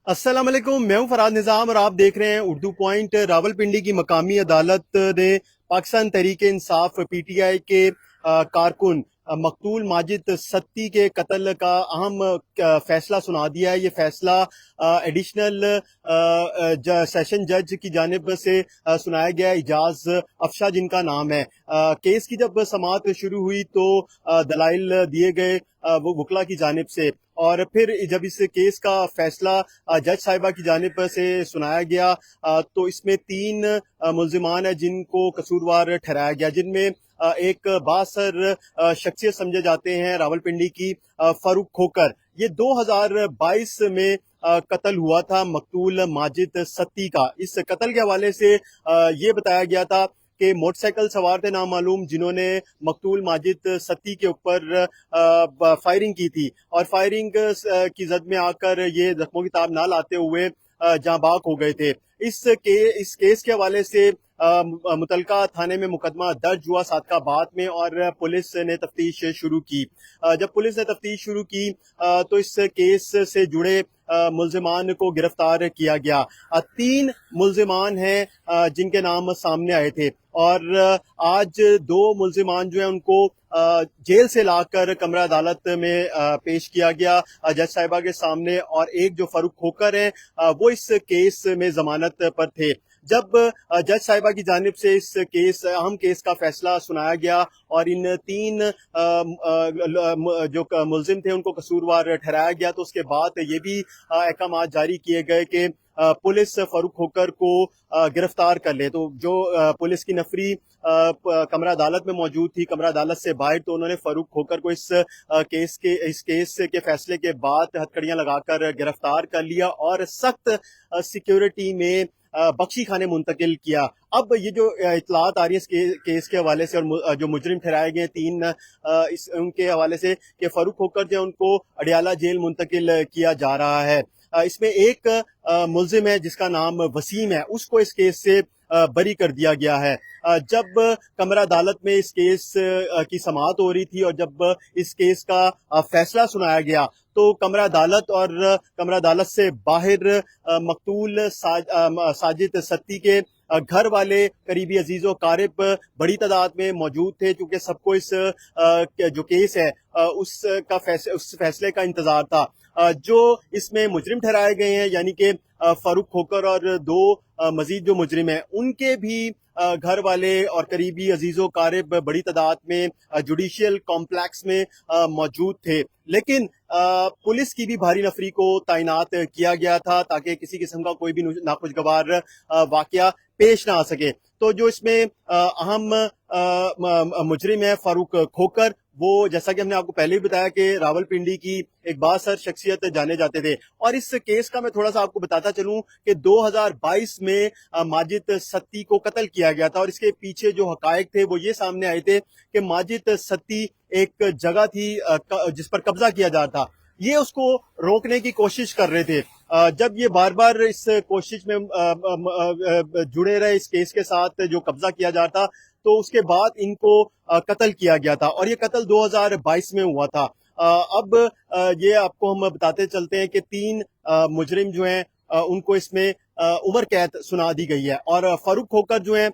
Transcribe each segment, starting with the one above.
अस्सलाम वालेकुम, मैं हूं फराद निज़ाम और आप देख रहे हैं उर्दू पॉइंट। रावलपिंडी की मकामी अदालत ने पाकिस्तान तहरीक इंसाफ पीटीआई के कारकुन मकतूल माजिद सत्ती के कत्ल का अहम फैसला सुना दिया है। ये फैसला एडिशनल सेशन जज की जानिब से सुनाया गया है, इजाज अफशा जिनका नाम है। केस की जब समाअत शुरू हुई तो दलाइल दिए गए वो वकला की जानिब से, और फिर जब इस केस का फैसला जज साहिबा की जानिब से सुनाया गया तो इसमें तीन मुल्जिमान हैं जिनको कसूरवार ठहराया गया, जिनमें एक बासर शख्सियत समझे जाते हैं रावलपिंडी की फारूक खोकर। ये 2022 में कत्ल हुआ था मकतूल माजिद सत्ती का। इस कत्ल के हवाले से ये बताया गया था कि मोटरसाइकिल सवार थे नामालूम, जिन्होंने मकतूल माजिद सत्ती के ऊपर फायरिंग की थी, और फायरिंग की जद में आकर ये जख्मों की ताब ना लाते हुए जाँ बाग हो गए थे। इस केस के हवाले से मुतलका थाने में मुकदमा दर्ज हुआ सादकाबाद में, और पुलिस ने तफ्तीश शुरू की। जब पुलिस ने तफ्तीश शुरू की तो इस केस से जुड़े मुल्जिमान को गिरफ्तार किया गया। तीन मुल्जिमान हैं जिनके नाम सामने आए थे, और आज दो मुल्जिमान जो हैं उनको जेल से लाकर कमरा अदालत में पेश किया गया जज साहिबा के सामने, और एक जो फारूक खोकर है वो इस केस में जमानत पर थे। जब जज साहिबा की जानिब से इस अहम केस का फैसला सुनाया गया और इन तीन जो मुल्जिम थे उनको कसूरवार ठहराया गया, तो उसके बाद ये भी अहकाम जारी किए गए कि पुलिस फारूक खोकर को गिरफ्तार कर ले। तो जो पुलिस की नफरी कमरा अदालत में मौजूद थी, कमरा अदालत से बाहर, तो उन्होंने फारूक खोकर को इस केस के फैसले के बाद हथकड़ियां लगाकर गिरफ्तार कर लिया और सख्त सिक्योरिटी में बख्शी खाने मुंतकिल किया। अब ये जो इतलात आ रही है इस केस के हवाले से, और जो मुजरिम ठहराए गए तीन उनके हवाले से कि फारूक खोकर जो उनको अडियाला जेल मुंतकिल किया जा रहा है। इसमें एक मुल्जिम है जिसका नाम वसीम है, उसको इस केस से बरी कर दिया गया है। जब कमरा अदालत में इस केस की समाअत हो रही थी और जब इस केस का फैसला सुनाया गया, तो कमरा अदालत और कमरा अदालत से बाहर मकतूल साजिद सत्ती के घर वाले करीबी अजीजों कारिब बड़ी तादाद में मौजूद थे, क्योंकि सबको इस जो केस है उस फैसले का इंतजार था। जो इसमें मुजरिम ठहराए गए हैं यानी कि फारूक खोकर और दो मजीद जो मुजरिम हैं, उनके भी घर वाले और करीबी अजीजों कारिब बड़ी तादाद में जुडिशियल कॉम्प्लेक्स में मौजूद थे। लेकिन पुलिस की भी भारी नफरी को तैनात किया गया था ताकि किसी किस्म का कोई भी नाखुशगवार वाकया पेश ना आ सके। तो जो इसमें अहम मुजरिम है फारूक खोकर, वो जैसा कि हमने आपको पहले भी बताया कि रावलपिंडी की एक बासर शख्सियत जाने जाते थे। और इस केस का मैं थोड़ा सा आपको बताता चलूं कि 2022 में माजिद सत्ती को कत्ल किया गया था, और इसके पीछे जो हकायक थे वो ये सामने आए थे कि माजिद सत्ती एक जगह थी जिस पर कब्जा किया जा रहा था, ये उसको रोकने की कोशिश कर रहे थे। जब ये बार बार इस कोशिश में जुड़े रहे इस केस के साथ जो कब्जा किया जा रहा था, तो उसके बाद इनको कत्ल किया गया था, और ये कत्ल 2022 में हुआ था। अब ये आपको हम बताते चलते हैं कि तीन मुजरिम जो हैं उनको इसमें उम्र कैद सुना दी गई है, और फारूक खोकर जो हैं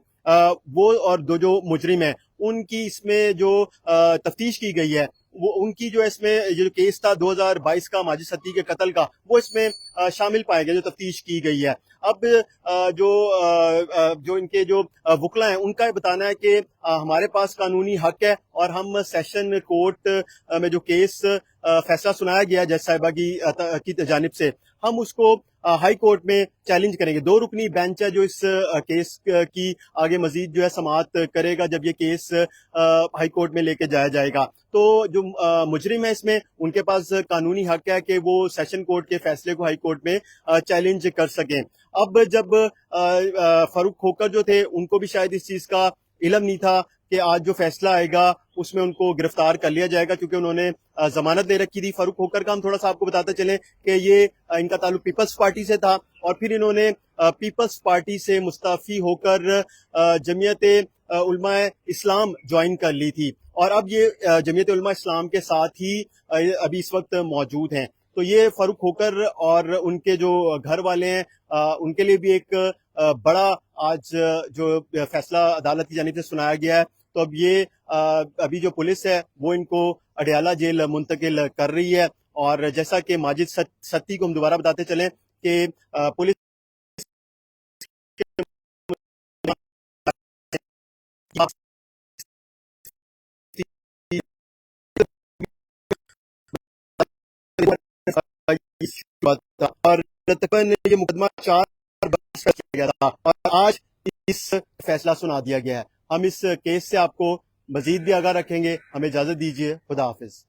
वो और दो जो मुजरिम हैं उनकी इसमें जो तफ्तीश की गई है, वो उनकी जो इसमें जो केस था 2022 का माजिद सत्ती के कत्ल का, वो इसमें शामिल पाए गए जो तफ्तीश की गई है। अब जो इनके जो वकला हैं उनका ये बताना है कि हमारे पास कानूनी हक है और हम सेशन कोर्ट में जो केस फैसला सुनाया गया जज साहिबा की जानिब से, हम उसको हाई कोर्ट में चैलेंज करेंगे। दो रुकनी बेंच है जो इस केस की आगे मजीद जो है समाअत करेगा जब ये केस हाई कोर्ट में लेके जाया जाएगा। तो जो मुजरिम है इसमें, उनके पास कानूनी हक है कि वो सेशन कोर्ट के फैसले को हाई कोर्ट में चैलेंज कर सकें। अब जब फारूक खोकर जो थे उनको भी शायद इस चीज का इल्म नहीं था कि आज जो फैसला आएगा उसमें उनको गिरफ्तार कर लिया जाएगा, क्योंकि उन्होंने जमानत दे रखी थी। फारूक खोकर का हम थोड़ा सा आपको बताते चलें कि ये इनका ताल्लुक पीपल्स पार्टी से था, और फिर इन्होंने पीपल्स पार्टी से मुस्ताफी होकर जमीयत उलमा इस्लाम ज्वाइन कर ली थी, और अब ये जमीयत उलमा इस्लाम के साथ ही अभी इस वक्त मौजूद हैं। تو یہ فاروق کھوکر اور ان کے جو گھر والے ہیں ان کے لیے بھی ایک بڑا آج جو فیصلہ عدالت کی جانب سے سنایا گیا ہے. تو اب یہ ابھی جو پولیس ہے وہ ان کو اڈیالہ جیل منتقل کر رہی ہے. اور جیسا کہ ماجد ستی کو ہم دوبارہ بتاتے چلیں کہ پولیس اور تقریباً یہ مقدمہ 4 برس کیا گیا تھا اور آج اس فیصلہ سنا دیا گیا ہے. ہم اس کیس سے آپ کو مزید بھی آگاہ رکھیں گے. ہمیں اجازت دیجیے. خدا حافظ.